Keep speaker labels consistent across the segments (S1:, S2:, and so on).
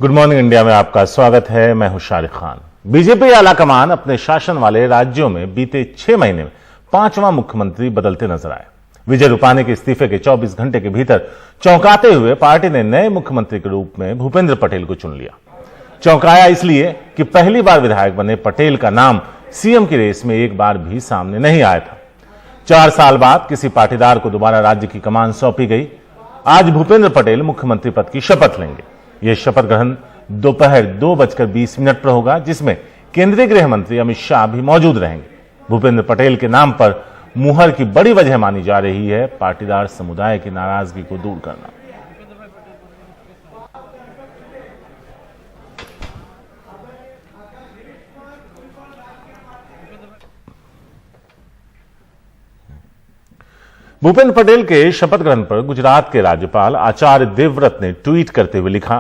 S1: Good morning India में आपका स्वागत है। मैं हूं शारिक खान। बीजेपी आलाकमान अपने शासन वाले राज्यों में बीते 6 महीने में 5वां मुख्यमंत्री बदलते नजर आए। विजय रूपानी के इस्तीफे के 24 घंटे के भीतर चौंकाते हुए पार्टी ने नए मुख्यमंत्री के रूप में भूपेंद्र पटेल को चुन लिया। चौंकाया इसलिए कि पहली बार विधायक बने पटेल का नाम सीएम की रेस में एक बार भी सामने नहीं आया था। 4 साल बाद किसी पाटीदार को दोबारा राज्य की कमान सौंपी गई। आज भूपेंद्र पटेल मुख्यमंत्री पद की शपथ लेंगे। यह शपथ ग्रहण दोपहर 2:20 पर होगा, जिसमें केंद्रीय गृह मंत्री अमित शाह भी मौजूद रहेंगे। भूपेंद्र पटेल के नाम पर मुहर की बड़ी वजह मानी जा रही है पाटीदार समुदाय की नाराजगी को दूर करना। भूपेंद्र पटेल के शपथ ग्रहण पर गुजरात के राज्यपाल आचार्य देवव्रत ने ट्वीट करते हुए लिखा,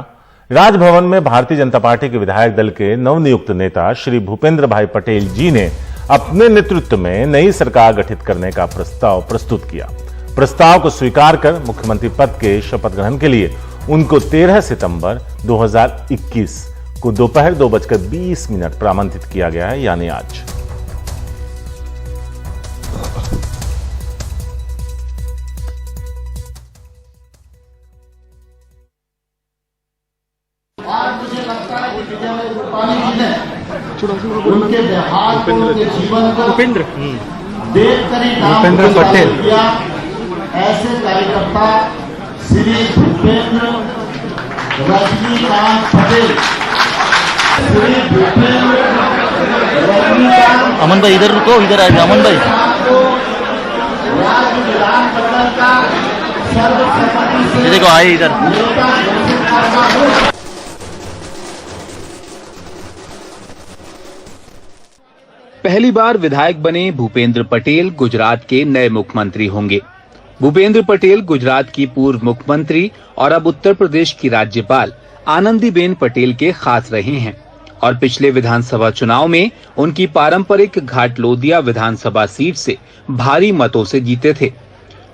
S1: राजभवन में भारतीय जनता पार्टी के विधायक दल के नवनियुक्त नेता श्री भूपेंद्र भाई पटेल जी ने अपने नेतृत्व में नई सरकार गठित करने का प्रस्ताव प्रस्तुत किया। प्रस्ताव को स्वीकार कर मुख्यमंत्री पद के शपथ ग्रहण के लिए उनको 13 सितंबर 2021 को दोपहर 2:20 पर आमंत्रित किया गया है, यानी आज।
S2: आज मुझे लगता है कि विजय रूपानी जी ने उनके देहांत के जीवन को देखकर ही भूपेंद्र पटेल किया। ऐसे कार्यकर्ता श्री भूपेंद्र रजनीकांत पटेल, श्री भूपेंद्र रजनीकांत।
S3: अमन भाई इधर रुको, इधर आएगा अमन भाई।
S2: राज्य विधानमंडल का सर्वसम्मति से
S3: देखो आए इधर।
S4: पहली बार विधायक बने भूपेंद्र पटेल गुजरात के नए मुख्यमंत्री होंगे। भूपेंद्र पटेल गुजरात की पूर्व मुख्यमंत्री और अब उत्तर प्रदेश की राज्यपाल आनंदीबेन पटेल के खास रहे हैं और पिछले विधानसभा चुनाव में उनकी पारंपरिक घाटलोदिया विधानसभा सीट से भारी मतों से जीते थे।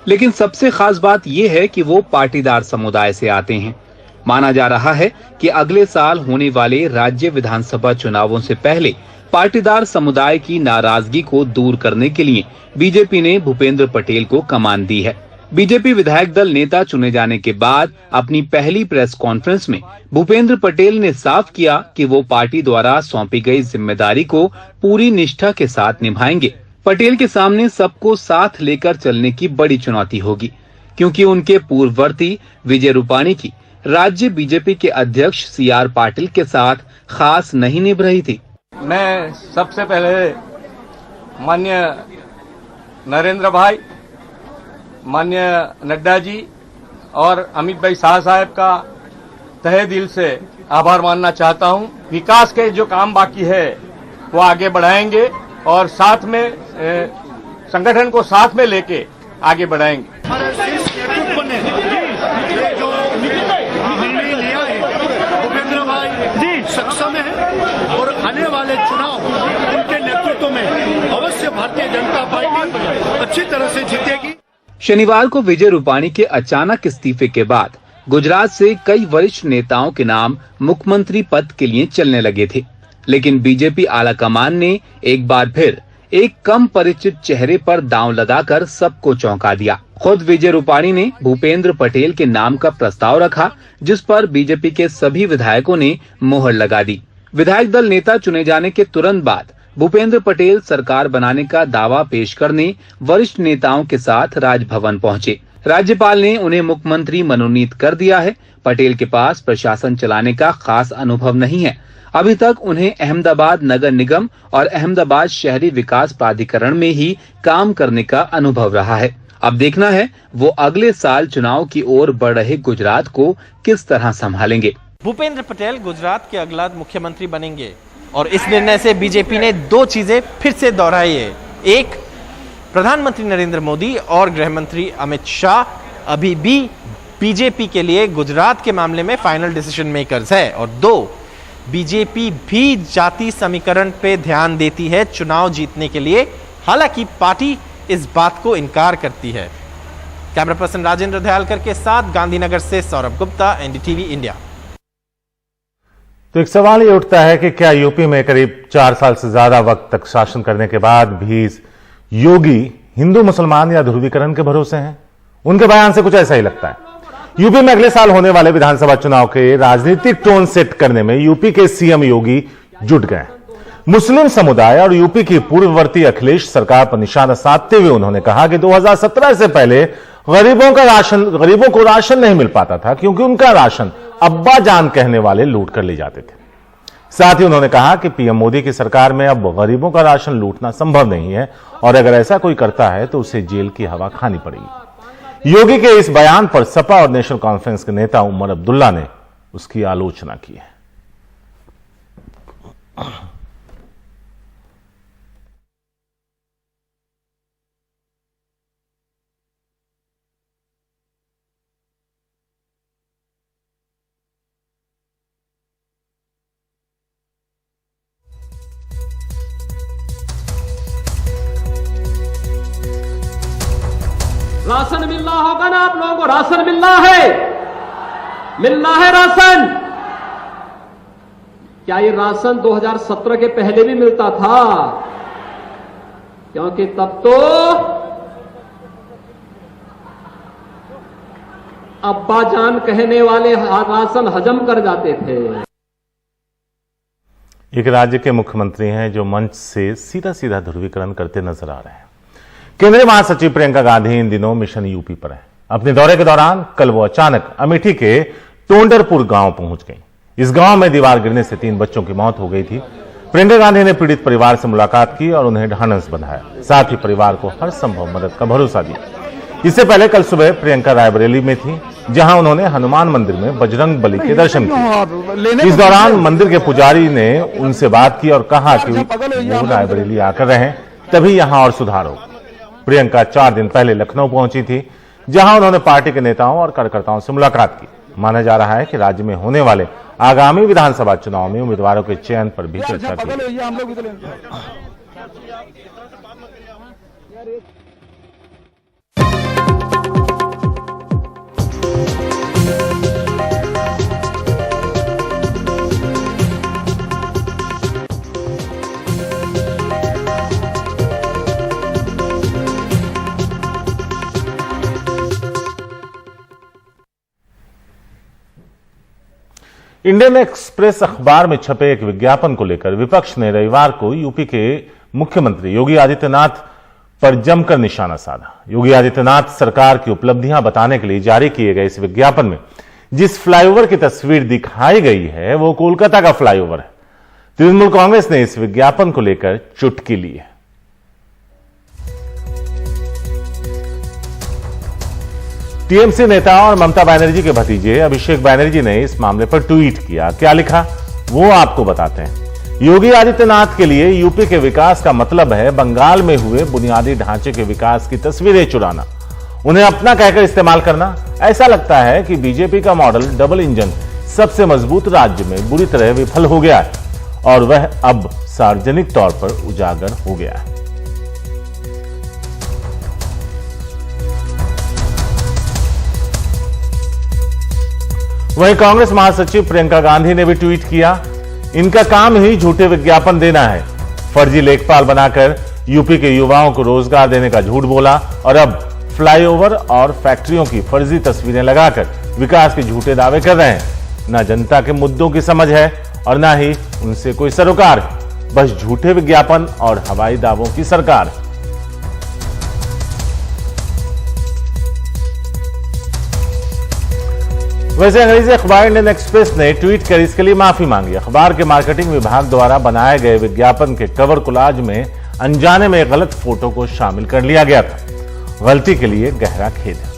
S4: लेकिन सबसे खास बात यह है कि वो पाटीदार समुदाय से आते हैं। माना जा रहा है कि अगले साल होने वाले राज्य विधानसभा चुनावों से पहले पाटीदार समुदाय की नाराजगी को दूर करने के लिए बीजेपी ने भूपेंद्र पटेल को कमान दी है। बीजेपी विधायक दल नेता चुने जाने के बाद अपनी पहली प्रेस कॉन्फ्रेंस में भूपेंद्र पटेल ने साफ किया कि वो पार्टी द्वारा सौंपी गई जिम्मेदारी को पूरी निष्ठा के साथ निभाएंगे। पटेल के सामने सबको साथ लेकर चलने की बड़ी चुनौती होगी, क्योंकि उनके पूर्ववर्ती विजय रूपानी की राज्य बीजेपी के अध्यक्ष CR पाटिल के साथ खास नहीं निभ रही थी।
S5: मैं सबसे पहले माननीय नरेंद्र भाई, माननीय नड्डा जी और अमित भाई शाह साहब का तहे दिल से आभार मानना चाहता हूं। विकास के जो काम बाकी है वो आगे बढ़ाएंगे और साथ में संगठन को साथ में लेके आगे बढ़ाएंगे।
S6: सक्षम है और आने वाले चुनाव उनके नेतृत्व में अवश्य भारतीय जनता पार्टी अच्छी तरह से जीतेगी।
S4: शनिवार को विजय रूपानी के अचानक इस्तीफे के बाद गुजरात से कई वरिष्ठ नेताओं के नाम मुख्यमंत्री पद के लिए चलने लगे थे, लेकिन बीजेपी आलाकमान ने एक बार फिर एक कम परिचित चेहरे पर दांव लगाकर सबको चौंका दिया। खुद विजय रूपानी ने भूपेंद्र पटेल के नाम का प्रस्ताव रखा, जिस पर बीजेपी के सभी विधायकों ने मोहर लगा दी। विधायक दल नेता चुने जाने के तुरंत बाद भूपेंद्र पटेल सरकार बनाने का दावा पेश करने वरिष्ठ नेताओं के साथ राजभवन पहुंचे। राज्यपाल ने उन्हें मुख्यमंत्री मनोनीत कर दिया है। पटेल के पास प्रशासन चलाने का खास अनुभव नहीं है। अभी तक उन्हें अहमदाबाद नगर निगम और अहमदाबाद शहरी विकास प्राधिकरण में ही काम करने का अनुभव रहा है। अब देखना है वो अगले साल चुनाव की ओर बढ़ रहे गुजरात को किस तरह संभालेंगे।
S7: भूपेंद्र पटेल गुजरात के अगला मुख्यमंत्री बनेंगे और इस निर्णय से बीजेपी ने 2 चीजें फिर से दोहराई है। एक, प्रधानमंत्री नरेंद्र मोदी और गृह मंत्री अमित शाह अभी भी बीजेपी के लिए गुजरात के मामले में फाइनल डिसीजन मेकर्स है। और 2, बीजेपी भी जाति समीकरण पे ध्यान देती है चुनाव जीतने के लिए, हालांकि पार्टी इस बात को इनकार करती है। कैमरा पर्सन राजेंद्र दयालकर के साथ गांधीनगर से सौरभ गुप्ता, NDTV इंडिया।
S1: तो एक सवाल ये उठता है कि क्या यूपी में करीब 4 साल से ज्यादा वक्त तक शासन करने के बाद भी योगी हिंदू मुसलमान या ध्रुवीकरण के भरोसे हैं? उनके बयान से कुछ ऐसा ही लगता है। यूपी में अगले साल होने वाले विधानसभा चुनाव के राजनीतिक टोन सेट करने में यूपी के सीएम योगी जुट गए। मुस्लिम समुदाय और यूपी की पूर्ववर्ती अखिलेश सरकार पर निशाना साधते हुए उन्होंने कहा कि 2017 से पहले गरीबों को राशन नहीं मिल पाता था क्योंकि उनका राशन अब्बा जान कहने वाले लूट कर ले जाते थे। साथ ही उन्होंने कहा कि पीएम मोदी की सरकार में अब गरीबों का राशन लूटना संभव नहीं है और अगर ऐसा कोई करता है तो उसे जेल की हवा खानी पड़ेगी। योगी के इस बयान पर सपा और नेशनल कॉन्फ्रेंस के नेता उमर अब्दुल्ला ने उसकी आलोचना की है।
S8: राशन मिलना होगा ना, आप लोगों को राशन मिलना है राशन। क्या ये राशन 2017 के पहले भी मिलता था? क्योंकि तब तो अब्बा जान कहने वाले राशन हजम कर जाते थे।
S1: एक राज्य के मुख्यमंत्री हैं जो मंच से सीधा सीधा ध्रुवीकरण करते नजर आ रहे हैं। केंद्रीय महासचिव प्रियंका गांधी इन दिनों मिशन यूपी पर है। अपने दौरे के दौरान कल वो अचानक अमेठी के टोंडरपुर गांव पहुंच गई। इस गांव में दीवार गिरने से 3 बच्चों की मौत हो गई थी। प्रियंका गांधी ने पीड़ित परिवार से मुलाकात की और उन्हें ढांढस बंधाया, साथ ही परिवार को हर संभव मदद का भरोसा दिया। इससे पहले कल सुबह प्रियंका रायबरेली में थी, जहां उन्होंने हनुमान मंदिर में बजरंग बली के दर्शन किए। इस दौरान मंदिर के पुजारी ने उनसे बात की और कहा कि वो रायबरेली आकर रहें, तभी यहां और सुधार हो। प्रियंका 4 दिन पहले लखनऊ पहुंची थी, जहां उन्होंने पार्टी के नेताओं और कार्यकर्ताओं से मुलाकात की। माना जा रहा है कि राज्य में होने वाले आगामी विधानसभा चुनाव में उम्मीदवारों के चयन पर भी चर्चा की। इंडियन एक्सप्रेस अखबार में छपे एक विज्ञापन को लेकर विपक्ष ने रविवार को यूपी के मुख्यमंत्री योगी आदित्यनाथ पर जमकर निशाना साधा। योगी आदित्यनाथ सरकार की उपलब्धियां बताने के लिए जारी किए गए इस विज्ञापन में जिस फ्लाईओवर की तस्वीर दिखाई गई है वो कोलकाता का फ्लाईओवर है। तृणमूल कांग्रेस ने इस विज्ञापन को लेकर चुटकी ली है। टीएमसी नेता और ममता बनर्जी के भतीजे अभिषेक बनर्जी ने इस मामले पर ट्वीट किया। क्या लिखा वो आपको बताते हैं। योगी आदित्यनाथ के लिए यूपी के विकास का मतलब है बंगाल में हुए बुनियादी ढांचे के विकास की तस्वीरें चुराना, उन्हें अपना कहकर इस्तेमाल करना। ऐसा लगता है कि बीजेपी का मॉडल डबल इंजन सबसे मजबूत राज्य में बुरी तरह विफल हो गया है और वह अब सार्वजनिक तौर पर उजागर हो गया है। वहीं कांग्रेस महासचिव प्रियंका गांधी ने भी ट्वीट किया, इनका काम ही झूठे विज्ञापन देना है। फर्जी लेखपाल बनाकर यूपी के युवाओं को रोजगार देने का झूठ बोला और अब फ्लाईओवर और फैक्ट्रियों की फर्जी तस्वीरें लगाकर विकास के झूठे दावे कर रहे हैं। न जनता के मुद्दों की समझ है और न ही उनसे कोई सरोकार है, बस झूठे विज्ञापन और हवाई दावों की सरकार है। वैसे अंग्रेजी अखबार इंडियन एक्सप्रेस ने ट्वीट कर इसके लिए माफी मांगी। अखबार के मार्केटिंग विभाग द्वारा बनाए गए विज्ञापन के कवर कोलाज में अनजाने में गलत फोटो को शामिल कर लिया गया था। गलती के लिए गहरा खेद है।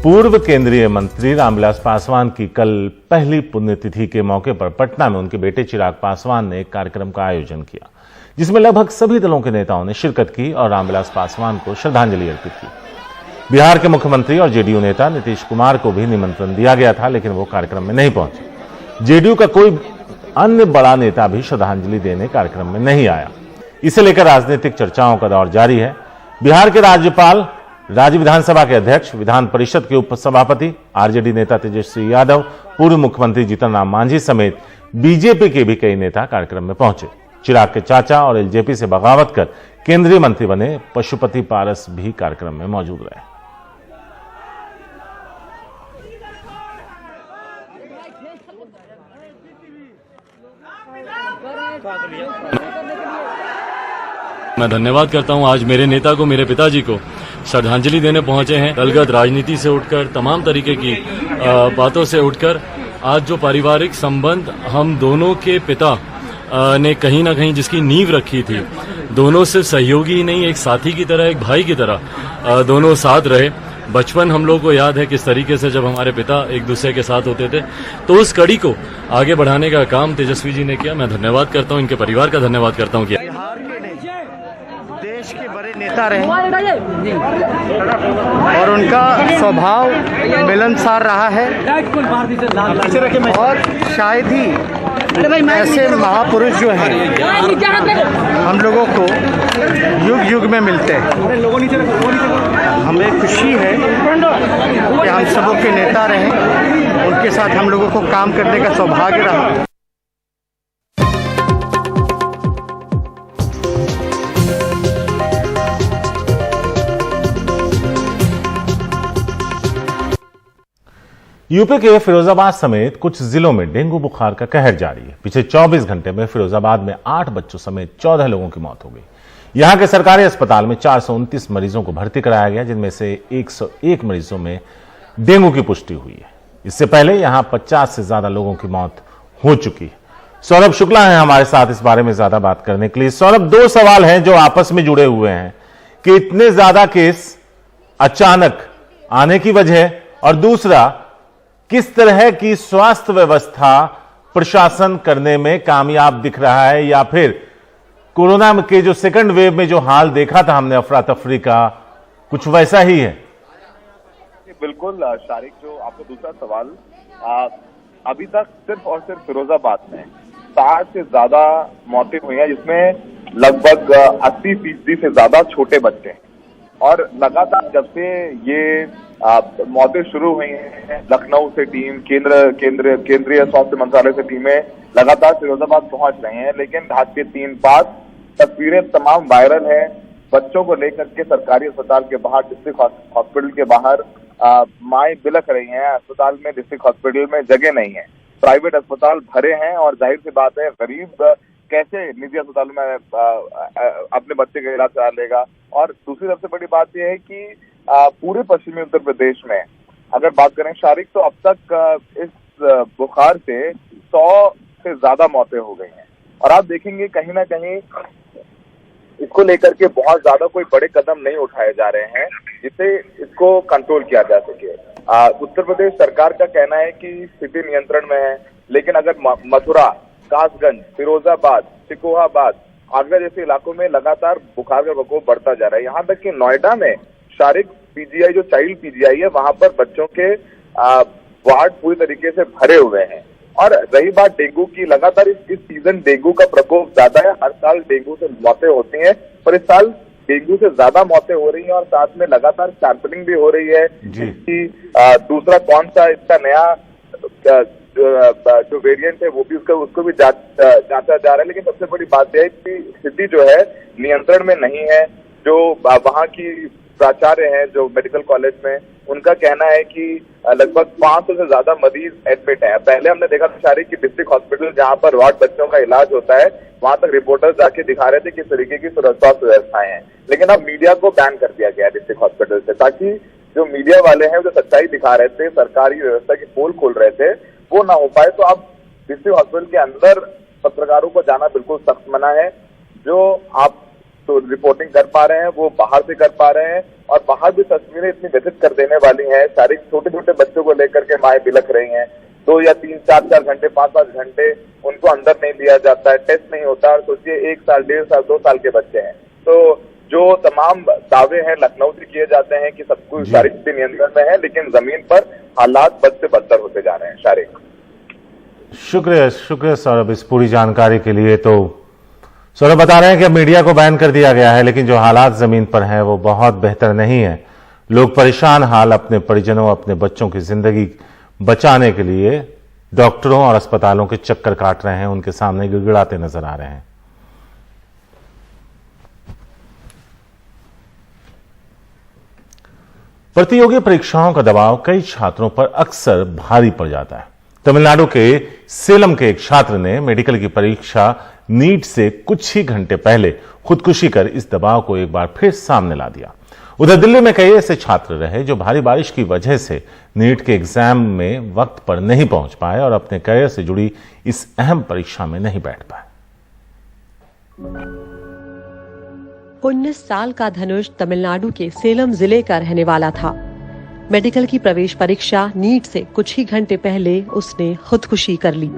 S1: पूर्व केंद्रीय मंत्री रामविलास पासवान की कल पहली पुण्यतिथि के मौके पर पटना में उनके बेटे चिराग पासवान ने एक कार्यक्रम का आयोजन किया, जिसमें लगभग सभी दलों के नेताओं ने शिरकत की और रामविलास पासवान को श्रद्धांजलि अर्पित की। बिहार के मुख्यमंत्री और जेडीयू नेता नीतीश कुमार को भी निमंत्रण दिया गया था, लेकिन वो कार्यक्रम में नहीं पहुंचे। जेडीयू का कोई अन्य बड़ा नेता भी श्रद्धांजलि देने कार्यक्रम में नहीं आया। इसे लेकर राजनीतिक चर्चाओं का दौर जारी है। बिहार के राज्यपाल राज्य विधानसभा के अध्यक्ष, विधान परिषद के उपसभापति, आरजेडी नेता तेजस्वी यादव, पूर्व मुख्यमंत्री जीतन राम मांझी समेत बीजेपी के भी कई नेता कार्यक्रम में पहुंचे। चिराग के चाचा और एलजेपी से बगावत कर केंद्रीय मंत्री बने पशुपति पारस भी कार्यक्रम में मौजूद रहे।
S9: मैं धन्यवाद करता हूं आज मेरे नेता को, मेरे पिताजी को श्रद्धांजलि देने पहुंचे हैं। दलगत राजनीति से उठकर, तमाम तरीके की बातों से उठकर आज जो पारिवारिक संबंध हम दोनों के पिता ने कहीं ना कहीं जिसकी नींव रखी थी, दोनों सिर्फ सहयोगी ही नहीं, एक साथी की तरह, एक भाई की तरह दोनों साथ रहे। बचपन हम लोगों को याद है किस तरीके से जब हमारे पिता एक दूसरे के साथ होते थे, तो उस कड़ी को आगे बढ़ाने का काम तेजस्वी जी ने किया। मैं धन्यवाद करता हूं, इनके परिवार का धन्यवाद करता हूं।
S2: देश के बड़े नेता रहे और उनका स्वभाव मिलनसार रहा है और शायद ही ऐसे महापुरुष जो हैं हम लोगों को युग युग में मिलते हैं। हमें खुशी है कि हम सबों के नेता रहे, उनके साथ हम लोगों को काम करने का सौभाग्य रहा।
S1: यूपी के फिरोजाबाद समेत कुछ जिलों में डेंगू बुखार का कहर जारी है। पिछले 24 घंटे में फिरोजाबाद में 8 बच्चों समेत 14 लोगों की मौत हो गई। यहां के सरकारी अस्पताल में 429 मरीजों को भर्ती कराया गया, जिनमें से 101 मरीजों में डेंगू की पुष्टि हुई है। इससे पहले यहां 50 से ज्यादा लोगों की मौत हो चुकी है। सौरभ शुक्ला है हमारे साथ इस बारे में ज्यादा बात करने के लिए। सौरभ, 2 सवाल हैं जो आपस में जुड़े हुए हैं कि इतने ज्यादा केस अचानक आने की वजह, और दूसरा किस तरह की स्वास्थ्य व्यवस्था प्रशासन करने में कामयाब दिख रहा है, या फिर कोरोना के जो सेकंड वेव में जो हाल देखा था हमने अफरा तफरी का, कुछ वैसा ही है?
S10: बिल्कुल शारिक, जो आपका दूसरा सवाल, अभी तक सिर्फ और सिर्फ फिरोजाबाद में 60 से ज्यादा मौतें हुई हैं, जिसमें लगभग 80% से ज्यादा छोटे बच्चे हैं। और लगातार जब से ये मौतें शुरू हुई हैं, लखनऊ से टीम, केंद्रीय स्वास्थ्य मंत्रालय से टीमें लगातार फिरोजाबाद पहुंच रही हैं, लेकिन ढाके 3-5 तस्वीरें तमाम वायरल हैं। बच्चों को लेकर के सरकारी अस्पताल के बाहर, डिस्ट्रिक्ट हॉस्पिटल के बाहर माएं बिलख रही हैं। अस्पताल में, डिस्ट्रिक्ट हॉस्पिटल में जगह नहीं है, प्राइवेट अस्पताल भरे हैं, और जाहिर सी बात है गरीब कैसे निजी अस्पतालों में अपने बच्चे का इलाज करा लेगा। और दूसरी सबसे बड़ी बात यह है कि पूरे पश्चिमी उत्तर प्रदेश में अगर बात करें शारिक, तो अब तक इस बुखार से 100 से ज्यादा मौतें हो गई हैं। और आप देखेंगे कहीं ना कहीं इसको लेकर के बहुत ज्यादा कोई बड़े कदम नहीं उठाए जा रहे हैं जिससे इसको कंट्रोल किया जा सके। उत्तर प्रदेश सरकार का कहना है कि स्थिति नियंत्रण में है, लेकिन अगर मथुरा, कासगंज, फिरोजाबाद, सिकोहाबाद, आगरा जैसे इलाकों में लगातार बुखार का प्रकोप बढ़ता जा रहा है। यहाँ तक कि नोएडा में शारिक पीजीआई, जो चाइल्ड पीजीआई है, वहां पर बच्चों के वार्ड पूरी तरीके से भरे हुए हैं। और रही बात डेंगू की, लगातार इस सीजन डेंगू का प्रकोप ज्यादा है। हर साल डेंगू से मौतें होती हैं, पर इस साल डेंगू से ज्यादा मौतें हो रही हैं और साथ में लगातार सैंपलिंग भी हो रही है कि दूसरा कौन सा इसका नया जो वेरिएंट है वो भी उसको भी जांचा जा रहा है। लेकिन सबसे बड़ी बात यह है कि स्थिति जो है नियंत्रण में नहीं है। जो वहां की प्राचार्य हैं जो मेडिकल कॉलेज में, उनका कहना है कि लगभग 500 से ज्यादा मरीज एडमिट हैं। पहले हमने देखा था शारिक की डिस्ट्रिक्ट हॉस्पिटल जहां पर वार्ड बच्चों का इलाज होता है, वहां तक रिपोर्टर्स जाके दिखा रहे थे किस तरीके की स्वास्थ्य व्यवस्थाएं हैं। लेकिन अब मीडिया को बैन कर दिया गया डिस्ट्रिक्ट हॉस्पिटल से, ताकि जो मीडिया वाले हैं जो सच्चाई दिखा रहे थे, सरकारी व्यवस्था की पोल खोल रहे थे, वो ना हो पाए। तो अब डिस्ट्रिक्ट हॉस्पिटल के अंदर पत्रकारों को जाना बिल्कुल सख्त मना है। जो आप तो रिपोर्टिंग कर पा रहे हैं वो बाहर से कर पा रहे हैं, और बाहर भी तस्वीरें इतनी व्यथित कर देने वाली हैं। सारे छोटे छोटे बच्चों को लेकर के माएं बिलख रही हैं। 2 या 3, 4 घंटे, 5 घंटे उनको अंदर नहीं लिया जाता है, टेस्ट नहीं होता। और सोचिए 1 साल, 1.5 साल, 2 साल के बच्चे हैं। तो जो तमाम दावे हैं लखनऊ से किए जाते हैं कि सब कुछ सारी स्थिति नियंत्रण में है, लेकिन जमीन पर हालात बद से बदतर होते जा रहे हैं। शारिक,
S1: शुक्रिया सौरभ इस पूरी जानकारी के लिए। तो सौरभ बता रहे हैं कि अब मीडिया को बैन कर दिया गया है, लेकिन जो हालात जमीन पर हैं वो बहुत बेहतर नहीं है। लोग परेशान हाल अपने परिजनों, अपने बच्चों की जिंदगी बचाने के लिए डॉक्टरों और अस्पतालों के चक्कर काट रहे हैं, उनके सामने गिड़गिड़ाते नजर आ रहे हैं। प्रतियोगी परीक्षाओं का दबाव कई छात्रों पर अक्सर भारी पड़ जाता है। तमिलनाडु के सेलम के एक छात्र ने मेडिकल की परीक्षा नीट से कुछ ही घंटे पहले खुदकुशी कर इस दबाव को एक बार फिर सामने ला दिया। उधर दिल्ली में कई ऐसे छात्र रहे जो भारी बारिश की वजह से नीट के एग्जाम में वक्त पर नहीं पहुंच पाए और अपने करियर से जुड़ी इस अहम परीक्षा में नहीं बैठ पाए।
S11: 19 साल का धनुष तमिलनाडु के सेलम जिले का रहने वाला था। मेडिकल की प्रवेश परीक्षा नीट से कुछ ही घंटे पहले उसने खुदकुशी कर ली।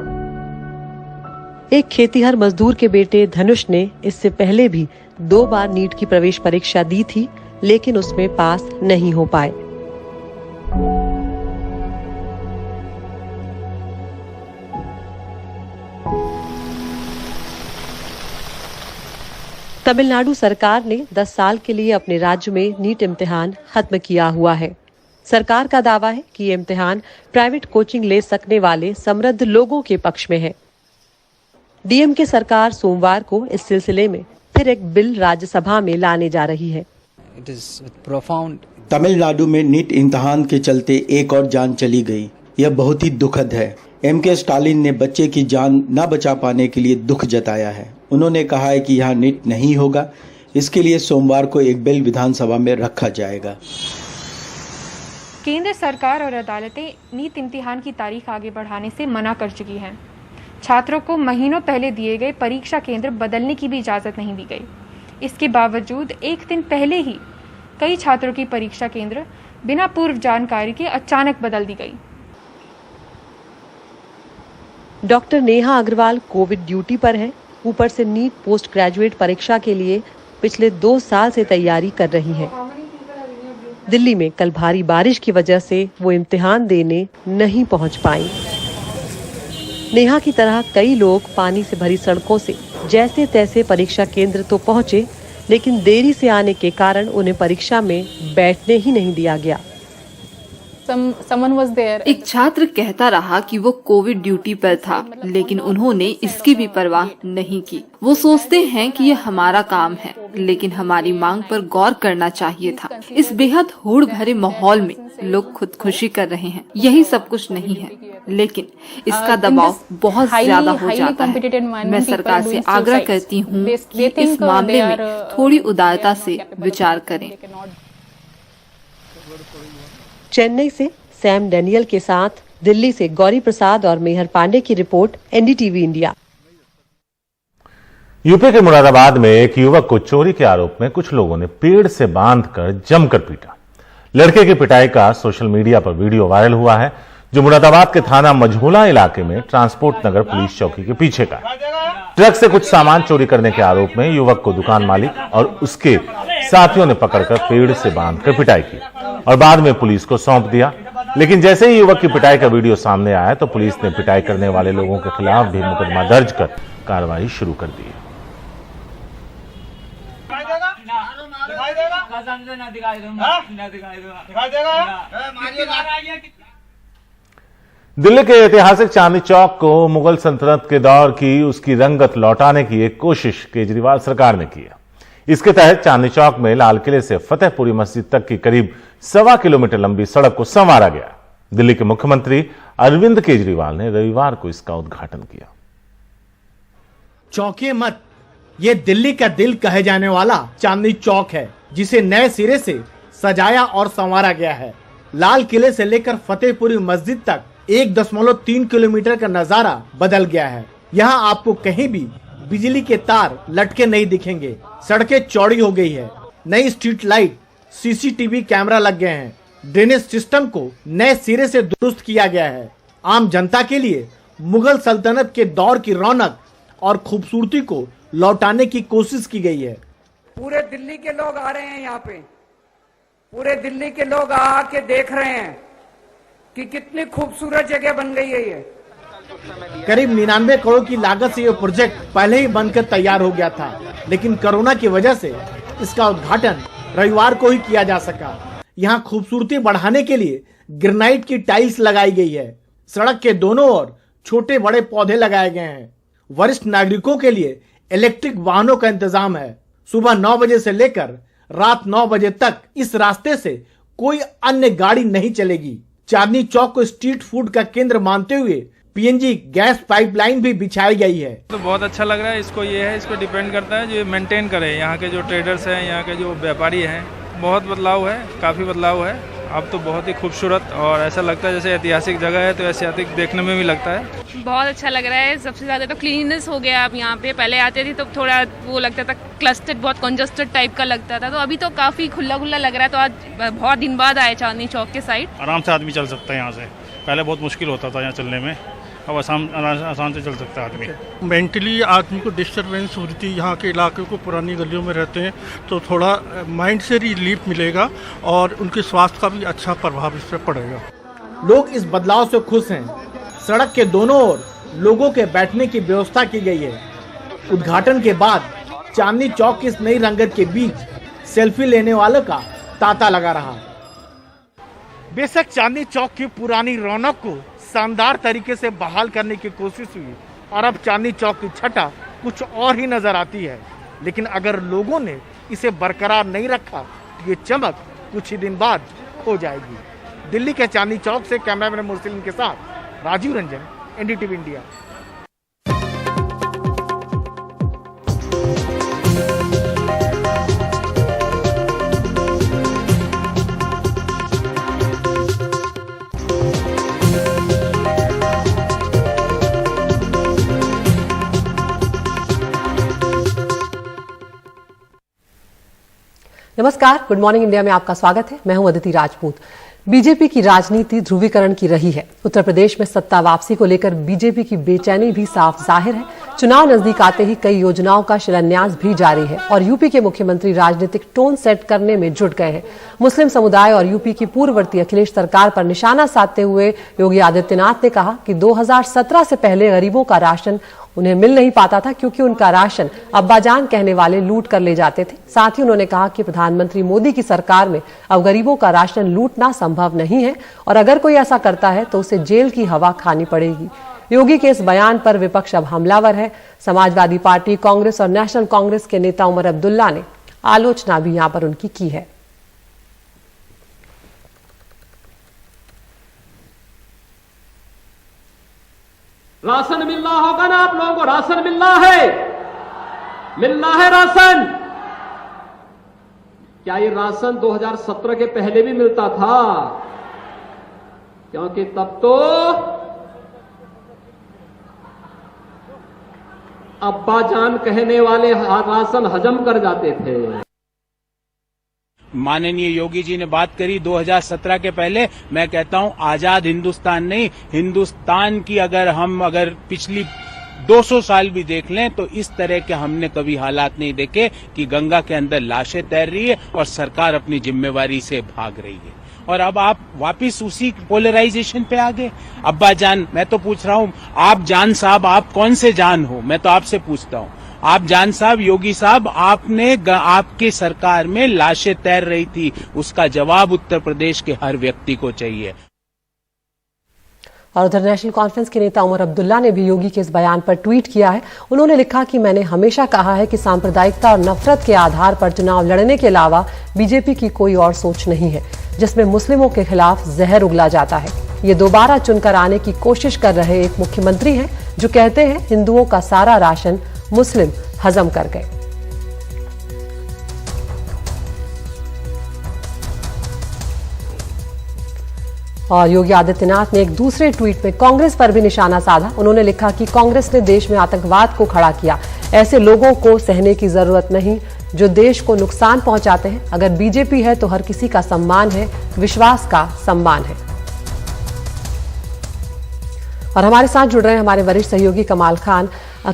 S11: एक खेतीहर मजदूर के बेटे धनुष ने इससे पहले भी 2 बार नीट की प्रवेश परीक्षा दी थी, लेकिन उसमें पास नहीं हो पाए। तमिलनाडु सरकार ने 10 साल के लिए अपने राज्य में नीट इम्तिहान खत्म किया हुआ है। सरकार का दावा है कि ये इम्तिहान प्राइवेट कोचिंग ले सकने वाले समृद्ध लोगों के पक्ष में है। डीएमके सरकार सोमवार को इस सिलसिले में फिर एक बिल राज्यसभा में लाने जा रही है।
S12: तमिलनाडु में नीट इम्तिहान के चलते एक और जान चली गई। यह बहुत ही दुखद है। एमके स्टालिन ने बच्चे की जान न बचा पाने के लिए दुख जताया है। उन्होंने कहा है कि यहाँ नीट नहीं होगा। इसके लिए सोमवार को एक बिल विधानसभा में रखा जाएगा।
S13: केंद्र सरकार और अदालतें नीट इम्तिहान की तारीख आगे बढ़ाने से मना कर चुकी हैं। छात्रों को महीनों पहले दिए गए परीक्षा केंद्र बदलने की भी इजाजत नहीं दी गई। इसके बावजूद एक दिन पहले ही कई छात्रों की परीक्षा केंद्र बिना पूर्व जानकारी के अचानक बदल दी गई।
S11: Doctor Neha Agarwal Covid duty पर है। ऊपर से नीट पोस्ट ग्रेजुएट परीक्षा के लिए पिछले 2 साल से तैयारी कर रही है। दिल्ली में कल भारी बारिश की वजह से वो इम्तिहान देने नहीं पहुंच पाई। नेहा की तरह कई लोग पानी से भरी सड़कों से जैसे तैसे परीक्षा केंद्र तो पहुंचे, लेकिन देरी से आने के कारण उन्हें परीक्षा में बैठने ही नहीं दिया गया।
S14: एक छात्र कहता रहा कि वो कोविड ड्यूटी पर था, लेकिन उन्होंने इसकी भी परवाह नहीं की। वो सोचते हैं कि ये हमारा काम है, लेकिन हमारी मांग पर गौर करना चाहिए था। इस बेहद होड़ भरे माहौल में लोग खुदकुशी कर रहे हैं। यही सब कुछ नहीं है, लेकिन इसका दबाव बहुत ज्यादा हो जाता है। मैं सरकार से आग्रह करती हूँ कि इस मामले में थोड़ी उदारता से विचार करें।
S11: चेन्नई से सैम डैनियल के साथ दिल्ली से गौरी प्रसाद और मेहर पांडे की रिपोर्ट, एनडीटीवी इंडिया।
S1: यूपी के मुरादाबाद में एक युवक को चोरी के आरोप में कुछ लोगों ने पेड़ से बांधकर जमकर पीटा। लड़के की पिटाई का सोशल मीडिया पर वीडियो वायरल हुआ है, जो मुरादाबाद के थाना मझोला इलाके में ट्रांसपोर्ट नगर पुलिस चौकी के पीछे का है। ट्रक से कुछ सामान चोरी करने के आरोप में युवक को दुकान मालिक और उसके साथियों ने पकड़कर पेड़ से बांधकर पिटाई की और बाद में पुलिस को सौंप दिया। लेकिन जैसे ही युवक की पिटाई का वीडियो सामने आया तो पुलिस ने पिटाई करने वाले लोगों के खिलाफ भी मुकदमा दर्ज कर कार्रवाई शुरू कर दी। दिल्ली के ऐतिहासिक चांदनी चौक को मुगल सल्तनत के दौर की उसकी रंगत लौटाने की एक कोशिश केजरीवाल सरकार ने की है। इसके तहत चांदनी चौक में लाल किले से फतेहपुरी मस्जिद तक की करीब 1.25 किलोमीटर लंबी सड़क को संवारा गया। दिल्ली के मुख्यमंत्री अरविंद केजरीवाल ने रविवार को इसका उद्घाटन किया।
S15: चौंकिए मत, ये दिल्ली का दिल कहे जाने वाला चांदनी चौक है, जिसे नए सिरे से सजाया और संवारा गया है। लाल किले से लेकर फतेहपुरी मस्जिद तक 1.3 किलोमीटर का नजारा बदल गया है। यहाँ आपको कहीं भी बिजली के तार लटके नहीं दिखेंगे। सड़कें चौड़ी हो गई है, नई स्ट्रीट लाइट, सीसीटीवी कैमरा लग गए हैं। ड्रेनेज सिस्टम को नए सिरे से दुरुस्त किया गया है। आम जनता के लिए मुगल सल्तनत के दौर की रौनक और खूबसूरती को लौटाने की कोशिश की गई है।
S16: पूरे दिल्ली के लोग आ रहे हैं यहाँ पे, पूरे दिल्ली के लोग आके देख रहे हैं कि कितनी खूबसूरत जगह बन गई है ये।
S15: करीब 99 करोड़ की लागत से यह प्रोजेक्ट पहले ही बनकर तैयार हो गया था, लेकिन कोरोना की वजह से इसका उद्घाटन रविवार को ही किया जा सका। यहाँ खूबसूरती बढ़ाने के लिए ग्रेनाइट की टाइल्स लगाई गई है। सड़क के दोनों ओर छोटे बड़े पौधे लगाए गए हैं। वरिष्ठ नागरिकों के लिए इलेक्ट्रिक वाहनों का इंतजाम है। सुबह 9 बजे से लेकर रात 9 बजे तक इस रास्ते से कोई अन्य गाड़ी नहीं चलेगी। चांदनी चौक को स्ट्रीट फूड का केंद्र मानते हुए पीएनजी गैस पाइपलाइन भी बिछाई गई है।
S17: तो बहुत अच्छा लग रहा है। इसको डिपेंड करता है जो मेंटेन करे, यहाँ के जो ट्रेडर्स हैं, यहाँ के जो व्यापारी हैं। बहुत बदलाव है, काफ़ी बदलाव है। अब तो बहुत ही खूबसूरत और ऐसा लगता है जैसे ऐतिहासिक जगह है, तो ऐतिहासिक देखने में भी लगता है।
S18: बहुत अच्छा लग रहा है। सबसे ज़्यादा तो क्लीननेस हो गया अब यहाँ पे। पहले आते थे तो थोड़ा वो लगता था क्लस्टर्ड, बहुत कंजस्टेड टाइप का लगता था, तो अभी तो काफ़ी खुला खुला लग रहा है। तो आज बहुत दिन बाद आए चांदनी चौक के साइड।
S19: आराम से आदमी चल सकता है यहाँ से। पहले बहुत मुश्किल होता था यहाँ चलने में, अब आसान से चल सकता है आदमी।
S6: मेंटली आदमी को डिस्टर्बेंस होती थी, यहाँ के इलाके को पुरानी गलियों में रहते हैं तो थोड़ा माइंड से रिलीफ मिलेगा और उनके स्वास्थ्य का भी अच्छा प्रभाव इस पर पड़ेगा।
S15: लोग इस बदलाव से खुश हैं। सड़क के दोनों ओर लोगों के बैठने की व्यवस्था की गई है। उद्घाटन के बाद चांदनी चौक की इस नई रंगत के बीच सेल्फी लेने वालों का तांता लगा रहा। बेशक चांदनी चौक की पुरानी रौनक को शानदार तरीके से बहाल करने की कोशिश हुई और अब चांदनी चौक की छटा कुछ और ही नजर आती है, लेकिन अगर लोगों ने इसे बरकरार नहीं रखा तो ये चमक कुछ ही दिन बाद हो जाएगी। दिल्ली के चांदनी चौक से कैमरामैन मुरसलीम के साथ राजीव रंजन, एनडीटीवी इंडिया।
S11: नमस्कार, गुड मॉर्निंग इंडिया में आपका स्वागत है। मैं हूं अदिति राजपूत। बीजेपी की राजनीति ध्रुवीकरण की रही है। उत्तर प्रदेश में सत्ता वापसी को लेकर बीजेपी की बेचैनी भी साफ जाहिर है। चुनाव नजदीक आते ही कई योजनाओं का शिलान्यास भी जारी है और यूपी के मुख्यमंत्री राजनीतिक टोन सेट करने में जुट गए हैं। मुस्लिम समुदाय और यूपी की पूर्ववर्ती अखिलेश सरकार पर निशाना साधते हुए योगी आदित्यनाथ ने कहा कि 2017 से पहले गरीबों का राशन उन्हें मिल नहीं पाता था क्योंकि उनका राशन अब्बाजान कहने वाले लूट कर ले जाते थे। साथ ही उन्होंने कहा कि प्रधानमंत्री मोदी की सरकार में अब गरीबों का राशन लूटना संभव नहीं है और अगर कोई ऐसा करता है तो उसे जेल की हवा खानी पड़ेगी। योगी के इस बयान पर विपक्ष अब हमलावर है। समाजवादी पार्टी, कांग्रेस और नेशनल कांग्रेस के नेता उमर अब्दुल्ला ने आलोचना भी यहां पर उनकी की है।
S8: राशन मिलना होगा ना आप लोगों को? राशन मिलना है राशन। क्या ये राशन 2017 के पहले भी मिलता था? क्योंकि तब तो अब्बाजान कहने वाले राशन हजम कर जाते थे।
S20: माननीय योगी जी ने बात करी 2017 के पहले। मैं कहता हूं आजाद हिंदुस्तान नहीं, हिंदुस्तान की अगर पिछली 200 साल भी देख लें तो इस तरह के हमने कभी हालात नहीं देखे कि गंगा के अंदर लाशें तैर रही है और सरकार अपनी जिम्मेवारी से भाग रही है। और अब आप वापिस उसी पोलराइजेशन पे आ गए। अब्बा जान, मैं तो पूछ रहा हूं, आप जान साहब, आप कौन से जान हो? मैं तो आपसे पूछता हूं, आप जान साहब, योगी साहब, आपके सरकार में लाशें तैर रही थी, उसका जवाब उत्तर प्रदेश के हर व्यक्ति को चाहिए।
S11: और उधर नेशनल कॉन्फ्रेंस के नेता उमर अब्दुल्ला ने भी योगी के इस बयान पर ट्वीट किया है। उन्होंने लिखा कि मैंने हमेशा कहा है कि सांप्रदायिकता और नफरत के आधार पर चुनाव लड़ने के अलावा बीजेपी की कोई और सोच नहीं है जिसमें मुस्लिमों के खिलाफ जहर उगला जाता है। ये दोबारा चुनकर आने की कोशिश कर रहे एक मुख्यमंत्री हैं जो कहते हैं हिंदुओं का सारा राशन मुस्लिम हजम कर गए। और योगी आदित्यनाथ ने एक दूसरे ट्वीट में कांग्रेस पर भी निशाना साधा। उन्होंने लिखा कि कांग्रेस ने देश में आतंकवाद को खड़ा किया। ऐसे लोगों को सहने की जरूरत नहीं जो देश को नुकसान पहुंचाते हैं। अगर बीजेपी है तो हर किसी का सम्मान है, विश्वास का सम्मान है। और हमारे साथ जुड़ रहे हैं हमारे वरिष्ठ सहयोगी कमाल खान।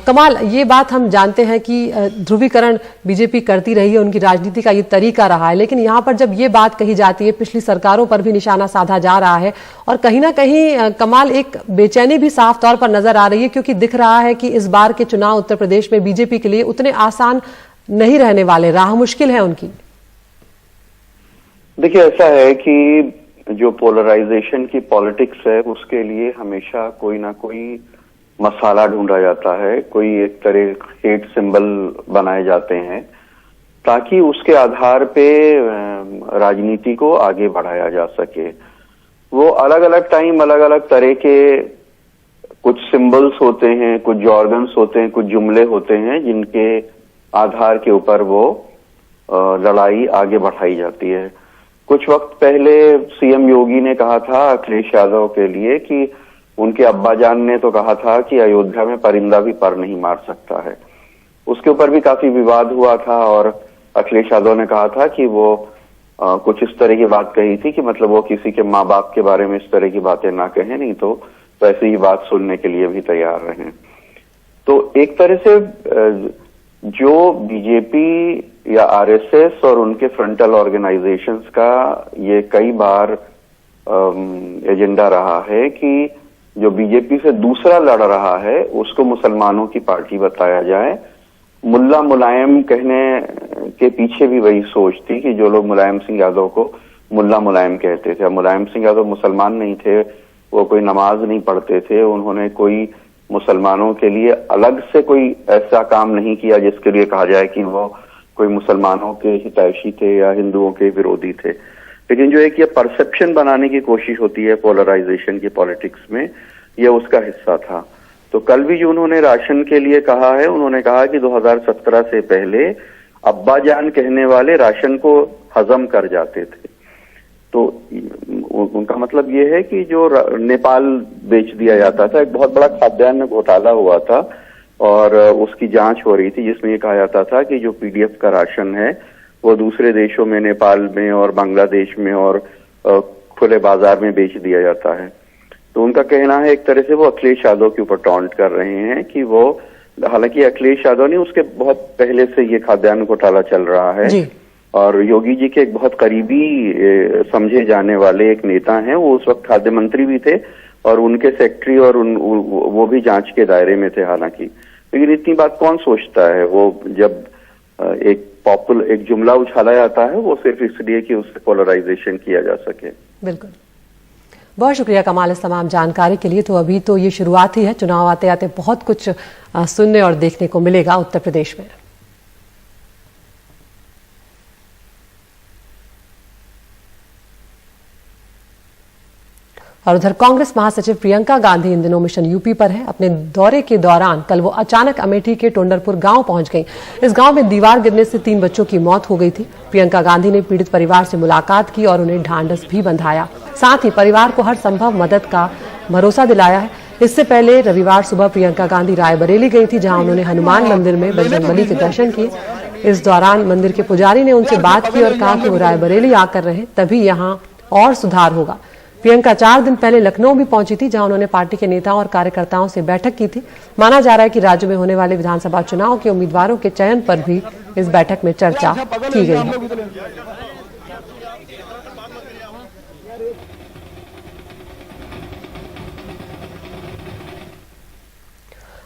S11: कमाल, ये बात हम जानते हैं कि ध्रुवीकरण बीजेपी करती रही है, उनकी राजनीति का ये तरीका रहा है, लेकिन यहाँ पर जब ये बात कही जाती है, पिछली सरकारों पर भी निशाना साधा जा रहा है और कहीं ना कहीं कमाल एक बेचैनी भी साफ तौर पर नजर आ रही है क्योंकि दिख रहा है कि इस बार के चुनाव उत्तर प्रदेश में बीजेपी के लिए उतने आसान नहीं रहने वाले, राह मुश्किल है उनकी।
S21: देखिए, ऐसा है कि जो पोलराइजेशन की पॉलिटिक्स है उसके लिए हमेशा कोई ना कोई मसाला ढूंढा जाता है, कोई एक तरह हेट सिंबल बनाए जाते हैं ताकि उसके आधार पे राजनीति को आगे बढ़ाया जा सके। वो अलग अलग टाइम अलग अलग तरह के कुछ सिंबल्स होते हैं, कुछ जॉर्गन्स होते हैं, कुछ जुमले होते हैं जिनके आधार के ऊपर वो लड़ाई आगे बढ़ाई जाती है। कुछ वक्त पहले सीएम योगी ने कहा था अखिलेश यादव के लिए कि उनके अब्बाजान ने तो कहा था कि अयोध्या में परिंदा भी पर नहीं मार सकता है। उसके ऊपर भी काफी विवाद हुआ था और अखिलेश यादव ने कहा था कि वो कुछ इस तरह की बात कही थी कि मतलब वो किसी के माँ बाप के बारे में इस तरह की बातें ना कहें, नहीं तो वैसे ही बात सुनने के लिए भी तैयार रहें। तो एक तरह से जो बीजेपी या आरएसएस और उनके फ्रंटल ऑर्गेनाइजेशंस का ये कई बार एजेंडा रहा है कि जो बीजेपी से दूसरा लड़ रहा है उसको मुसलमानों की पार्टी बताया जाए। मुल्ला मुलायम कहने के पीछे भी वही सोच थी कि जो लोग मुलायम सिंह यादव को मुल्ला मुलायम कहते थे। मुलायम सिंह यादव मुसलमान नहीं थे, वो कोई नमाज नहीं पढ़ते थे, उन्होंने कोई मुसलमानों के लिए अलग से कोई ऐसा काम नहीं किया जिसके लिए कहा जाए कि वो कोई मुसलमानों के हितैषी थे या हिंदुओं के विरोधी थे। लेकिन जो एक ये परसेप्शन बनाने की कोशिश होती है पोलराइजेशन की पॉलिटिक्स में, ये उसका हिस्सा था। तो कल भी जो उन्होंने राशन के लिए कहा है, उन्होंने कहा कि 2017 से पहले अब्बाजान कहने वाले राशन को हजम कर जाते थे। तो उनका मतलब ये है कि जो नेपाल बेच दिया जाता था, एक बहुत बड़ा खाद्यान्न घोटाला हुआ था और उसकी जांच हो रही थी जिसमें ये कहा जाता था कि जो पीडीएफ का राशन है वो दूसरे देशों में, नेपाल में और बांग्लादेश में और खुले बाजार में बेच दिया जाता है। तो उनका कहना है एक तरह से वो अखिलेश यादव के ऊपर टॉन्ट कर रहे हैं कि वो, हालांकि अखिलेश यादव नहीं, उसके बहुत पहले से ये खाद्यान्न घोटाला चल रहा है और योगी जी के एक बहुत करीबी समझे जाने वाले एक नेता हैं, वो उस वक्त खाद्य मंत्री भी थे और उनके सेक्रेटरी और वो भी जांच के दायरे में थे हालांकि। लेकिन इतनी बात कौन सोचता है, वो जब एक जुमला उछाला जाता है वो सिर्फ इसलिए कि उससे पोलराइजेशन किया जा सके।
S11: बिल्कुल, बहुत शुक्रिया कमाल इस तमाम जानकारी के लिए। तो अभी तो ये शुरुआत ही है, चुनाव आते आते बहुत कुछ सुनने और देखने को मिलेगा उत्तर प्रदेश में। और उधर कांग्रेस महासचिव प्रियंका गांधी इन दिनों मिशन यूपी पर है। अपने दौरे के दौरान कल वो अचानक अमेठी के टोंडरपुर गांव पहुंच गईं। इस गांव में दीवार गिरने से 3 बच्चों की मौत हो गई थी। प्रियंका गांधी ने पीड़ित परिवार से मुलाकात की और उन्हें ढांढस भी बंधाया, साथ ही परिवार को हर संभव मदद का भरोसा दिलाया है। इससे पहले रविवार सुबह प्रियंका गांधी रायबरेली गई थी, जहां उन्होंने हनुमान मंदिर में बजरंगबली के दर्शन किए। इस दौरान मंदिर के पुजारी ने उनसे बात की और कहा कि वो रायबरेली आकर रहे, तभी यहाँ और सुधार होगा। प्रियंका 4 दिन पहले लखनऊ भी पहुंची थी, जहां उन्होंने पार्टी के नेताओं और कार्यकर्ताओं से बैठक की थी। माना जा रहा है कि राज्य में होने वाले विधानसभा चुनाव के उम्मीदवारों के चयन पर भी इस बैठक में चर्चा की गई है।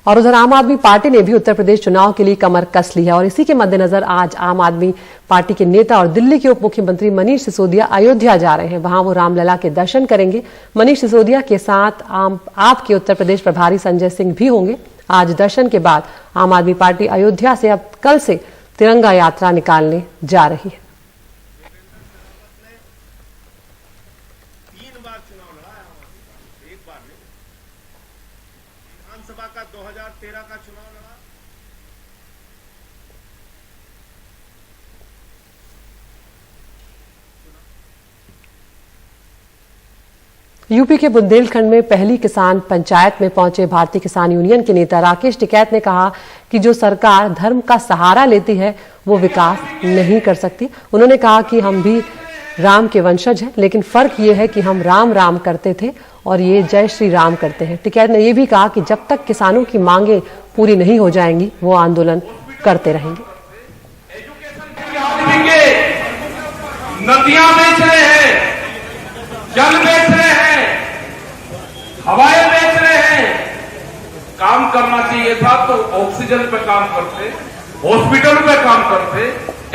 S11: और उधर आम आदमी पार्टी ने भी उत्तर प्रदेश चुनाव के लिए कमर कस ली है और इसी के मद्देनजर आज आम आदमी पार्टी के नेता और दिल्ली के उप मुख्यमंत्री मनीष सिसोदिया अयोध्या जा रहे हैं। वहां वो रामलला के दर्शन करेंगे। मनीष सिसोदिया के साथ आप के उत्तर प्रदेश प्रभारी संजय सिंह भी होंगे। आज दर्शन के बाद आम आदमी पार्टी अयोध्या से अब कल से तिरंगा यात्रा निकालने जा रही है। यूपी के बुंदेलखंड में पहली किसान पंचायत में पहुंचे भारतीय किसान यूनियन के नेता राकेश टिकैत ने कहा कि जो सरकार धर्म का सहारा लेती है वो विकास नहीं कर सकती। उन्होंने कहा कि हम भी राम के वंशज हैं, लेकिन फर्क ये है कि हम राम राम करते थे और ये जय श्री राम करते हैं। टिकैत ने यह भी कहा कि जब तक किसानों की मांगे पूरी नहीं हो जाएंगी वो आंदोलन करते रहेंगे।
S22: नदियां बेच रहे हैं, जल बेच रहे हैं, हवाएं बेच रहे हैं। काम करना चाहिए था तो ऑक्सीजन पे काम करते, हॉस्पिटल पे काम करते,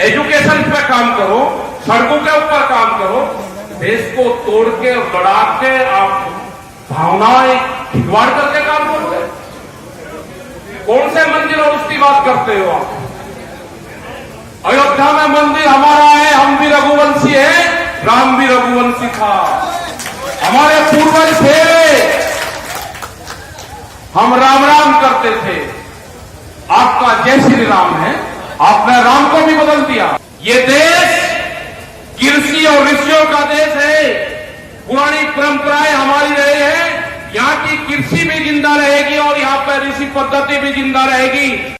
S22: एजुकेशन पे काम करो, सड़कों के ऊपर काम करो। देश को तोड़ के और बढ़ा के आप भावनाएं खिलवाड़ करके काम करोगे। कौन से मंदिर और उसकी बात करते हो आप? अयोध्या में मंदिर हमारा है, हम भी रघुवंशी हैं, राम भी रघुवंशी था, हमारे पूर्वज थे, हम राम राम करते थे। आपका जय श्री राम है, आपने राम को भी बदल दिया। ये देश कृषि और ऋषियों का देश है, पुरानी परंपराएं हमारी रही है। यहाँ की कृषि भी जिंदा रहेगी और यहाँ पर ऋषि पद्धति भी जिंदा रहेगी।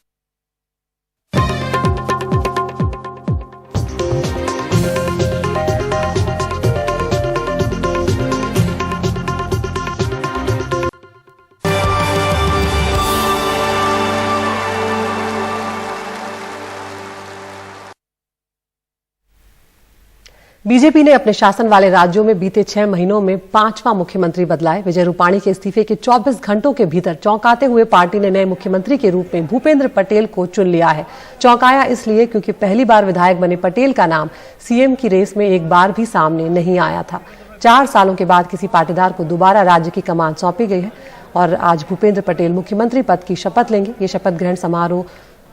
S11: बीजेपी ने अपने शासन वाले राज्यों में बीते 6 महीनों में 5वां मुख्यमंत्री बदलाए। विजय रूपाणी के इस्तीफे के 24 घंटों के भीतर चौंकाते हुए पार्टी ने नए मुख्यमंत्री के रूप में भूपेंद्र पटेल को चुन लिया है। चौंकाया इसलिए क्योंकि पहली बार विधायक बने पटेल का नाम सीएम की रेस में एक बार भी सामने नहीं आया था। 4 सालों के बाद किसी पाटीदार को दोबारा राज्य की कमान सौंपी गई है और आज भूपेंद्र पटेल मुख्यमंत्री पद की शपथ लेंगे। ये शपथ ग्रहण समारोह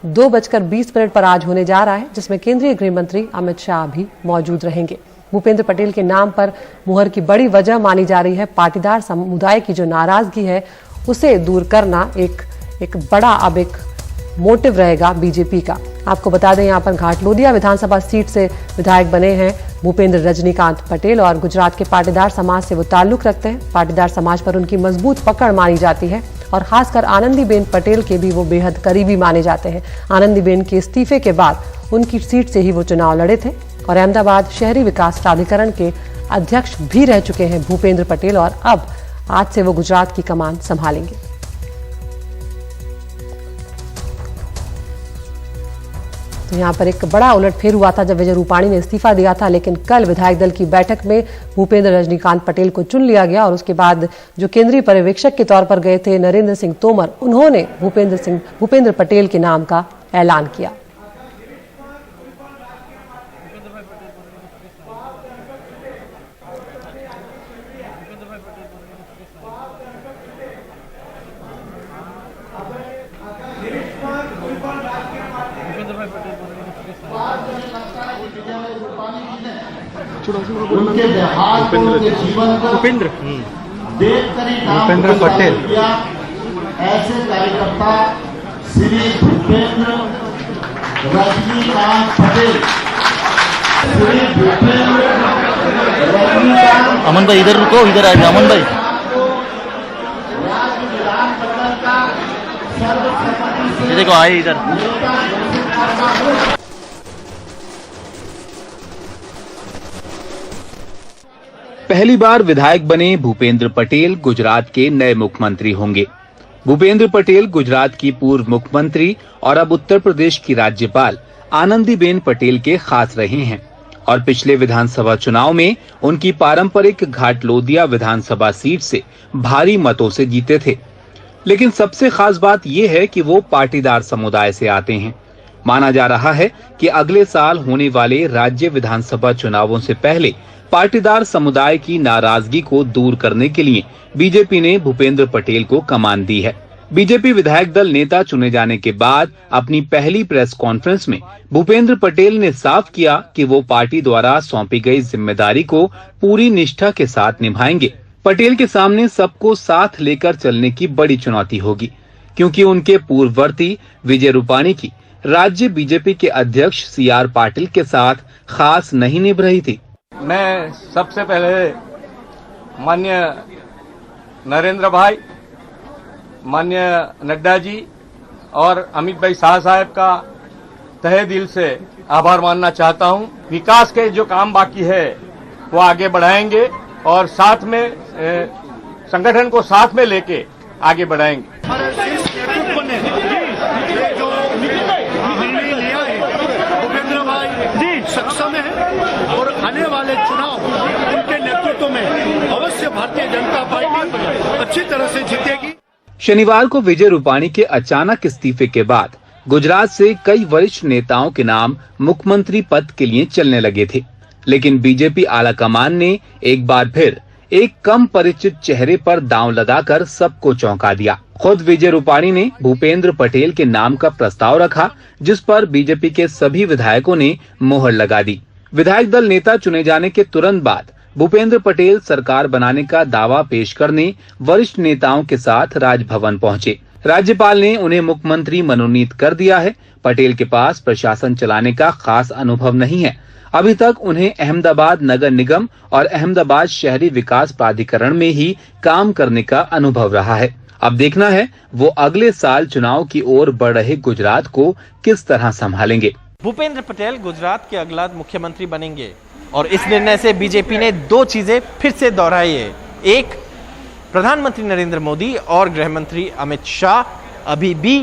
S11: 2:20 पर आज होने जा रहा है, जिसमें केंद्रीय गृह मंत्री अमित शाह भी मौजूद रहेंगे। भूपेंद्र पटेल के नाम पर मुहर की बड़ी वजह मानी जा रही है पाटीदार समुदाय की जो नाराजगी है उसे दूर करना एक बड़ा अब एक मोटिव रहेगा बीजेपी का। आपको बता दें, यहाँ पर घाटलोदिया विधानसभा सीट से विधायक बने हैं भूपेंद्र रजनीकांत पटेल और गुजरात के पाटीदार समाज से वो ताल्लुक रखते हैं। पाटीदार समाज पर उनकी मजबूत पकड़ मानी जाती है और खासकर आनंदीबेन पटेल के भी वो बेहद करीबी माने जाते हैं। आनंदीबेन के इस्तीफे के बाद उनकी सीट से ही वो चुनाव लड़े थे और अहमदाबाद शहरी विकास प्राधिकरण के अध्यक्ष भी रह चुके हैं भूपेंद्र पटेल और अब आज से वो गुजरात की कमान संभालेंगे। तो यहाँ पर एक बड़ा उलटफेर हुआ था जब विजय रूपाणी ने इस्तीफा दिया था, लेकिन कल विधायक दल की बैठक में भूपेंद्र रजनीकांत पटेल को चुन लिया गया और उसके बाद जो केंद्रीय पर्यवेक्षक के तौर पर गए थे नरेंद्र सिंह तोमर, उन्होंने भूपेंद्र पटेल के नाम का ऐलान किया।
S2: उनके देहात को, उनके जीवन को देखकर ही भूपेंद्र पटेल ऐसे कार्यकर्ता श्री भूपेंद्र रजनीकांत पटेल, श्री भूपेंद्र रजनीकांत।
S3: अमन भाई इधर रुको, इधर आइए अमन भाई। ये देखो आए इधर।
S4: पहली बार विधायक बने भूपेंद्र पटेल गुजरात के नए मुख्यमंत्री होंगे। भूपेंद्र पटेल गुजरात की पूर्व मुख्यमंत्री और अब उत्तर प्रदेश की राज्यपाल आनंदीबेन पटेल के खास रहे हैं और पिछले विधानसभा चुनाव में उनकी पारंपरिक घाटलोदिया विधानसभा सीट से भारी मतों से जीते थे। लेकिन सबसे खास बात यह है कि वो पाटीदार समुदाय से आते हैं। माना जा रहा है कि अगले साल होने वाले राज्य विधानसभा चुनावों से पहले पाटीदार समुदाय की नाराजगी को दूर करने के लिए बीजेपी ने भूपेंद्र पटेल को कमान दी है। बीजेपी विधायक दल नेता चुने जाने के बाद अपनी पहली प्रेस कॉन्फ्रेंस में भूपेंद्र पटेल ने साफ किया कि वो पार्टी द्वारा सौंपी गई जिम्मेदारी को पूरी निष्ठा के साथ निभाएंगे। पटेल के सामने सबको साथ लेकर चलने की बड़ी चुनौती होगी, क्योंकि उनके पूर्ववर्ती विजय रूपाणी की राज्य बीजेपी के अध्यक्ष CR पाटिल के साथ खास नहीं निभ रही थी।
S5: मैं सबसे पहले माननीय नरेंद्र भाई, माननीय नड्डा जी और अमित भाई शाह साहब का तहे दिल से आभार मानना चाहता हूं। विकास के जो काम बाकी है वो आगे बढ़ाएंगे और साथ में संगठन को साथ में लेके आगे बढ़ाएंगे।
S2: सक्षम है और आने वाले चुनाव उनके नेतृत्व में अवश्य भारतीय जनता पार्टी अच्छी तरह से जीतेगी।
S4: शनिवार को विजय रूपाणी के अचानक इस्तीफे के बाद गुजरात से कई वरिष्ठ नेताओं के नाम मुख्यमंत्री पद के लिए चलने लगे थे। लेकिन बीजेपी आलाकमान ने एक बार फिर एक कम परिचित चेहरे पर दांव लगाकर सबको चौंका दिया। खुद विजय रूपाणी ने भूपेंद्र पटेल के नाम का प्रस्ताव रखा, जिस पर बीजेपी के सभी विधायकों ने मोहर लगा दी। विधायक दल नेता चुने जाने के तुरंत बाद भूपेंद्र पटेल सरकार बनाने का दावा पेश करने वरिष्ठ नेताओं के साथ राजभवन पहुंचे। राज्यपाल ने उन्हें मुख्यमंत्री मनोनीत कर दिया है। पटेल के पास प्रशासन चलाने का खास अनुभव नहीं है। अभी तक उन्हें अहमदाबाद नगर निगम और अहमदाबाद शहरी विकास प्राधिकरण में ही काम करने का अनुभव रहा है। अब देखना है वो अगले साल चुनाव की ओर बढ़ रहे गुजरात को किस तरह संभालेंगे।
S7: भूपेंद्र पटेल गुजरात के अगला मुख्यमंत्री बनेंगे और इस निर्णय से बीजेपी ने दो चीजें फिर से दोहराई है। एक, प्रधानमंत्री नरेंद्र मोदी और गृह मंत्री अमित शाह अभी भी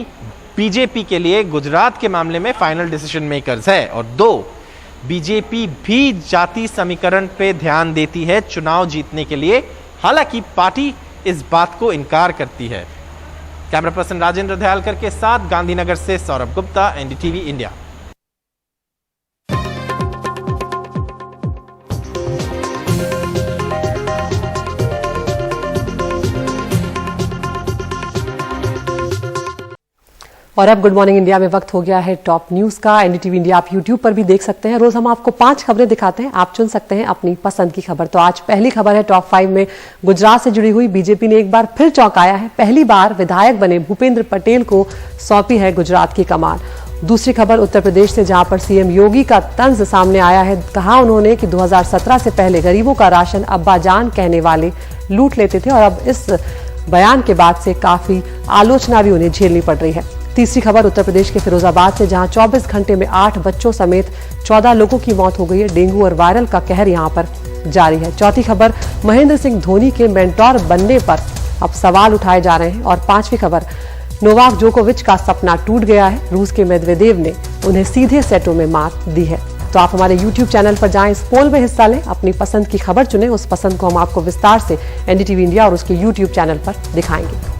S7: बीजेपी के लिए गुजरात के मामले में फाइनल डिसीजन मेकर्स है। और दो, बीजेपी भी जाति समीकरण पे ध्यान देती है चुनाव जीतने के लिए, हालांकि पार्टी इस बात को इनकार करती है। कैमरा पर्सन राजेंद्र दयालकर के साथ गांधीनगर से सौरभ गुप्ता, एनडीटीवी इंडिया।
S11: और अब गुड मॉर्निंग इंडिया में वक्त हो गया है टॉप न्यूज का। एनडीटीवी इंडिया आप यूट्यूब पर भी देख सकते हैं। रोज हम आपको 5 खबरें दिखाते हैं, आप चुन सकते हैं अपनी पसंद की खबर। तो आज पहली खबर है टॉप 5 में गुजरात से जुड़ी हुई। बीजेपी ने एक बार फिर चौंकाया है। पहली बार विधायक बने भूपेंद्र पटेल को सौंपी है गुजरात की कमान। दूसरी खबर उत्तर प्रदेश से, जहां पर सीएम योगी का तंज सामने आया है। कहा उन्होंने कि 2017 से पहले गरीबों का राशन अब्बाजान कहने वाले लूट लेते थे और अब इस बयान के बाद से काफी आलोचना भी उन्हें झेलनी पड़ रही है। तीसरी खबर उत्तर प्रदेश के फिरोजाबाद से, जहां 24 घंटे में 8 बच्चों समेत 14 लोगों की मौत हो गई है। डेंगू और वायरल का कहर यहां पर जारी है। चौथी खबर, महेंद्र सिंह धोनी के मेंटोर बनने पर अब सवाल उठाए जा रहे हैं। और पांचवी खबर, नोवाक जोकोविच का सपना टूट गया है। रूस के मेदवेदेव ने उन्हें सीधे सेटों में मात दी है। तो आप हमारे YouTube चैनल पर जाएं, इस पोल में हिस्सा लें, अपनी पसंद की खबर चुनें। उस पसंद को हम आपको विस्तार से एनडीटीवी इंडिया और उसके YouTube चैनल पर दिखाएंगे।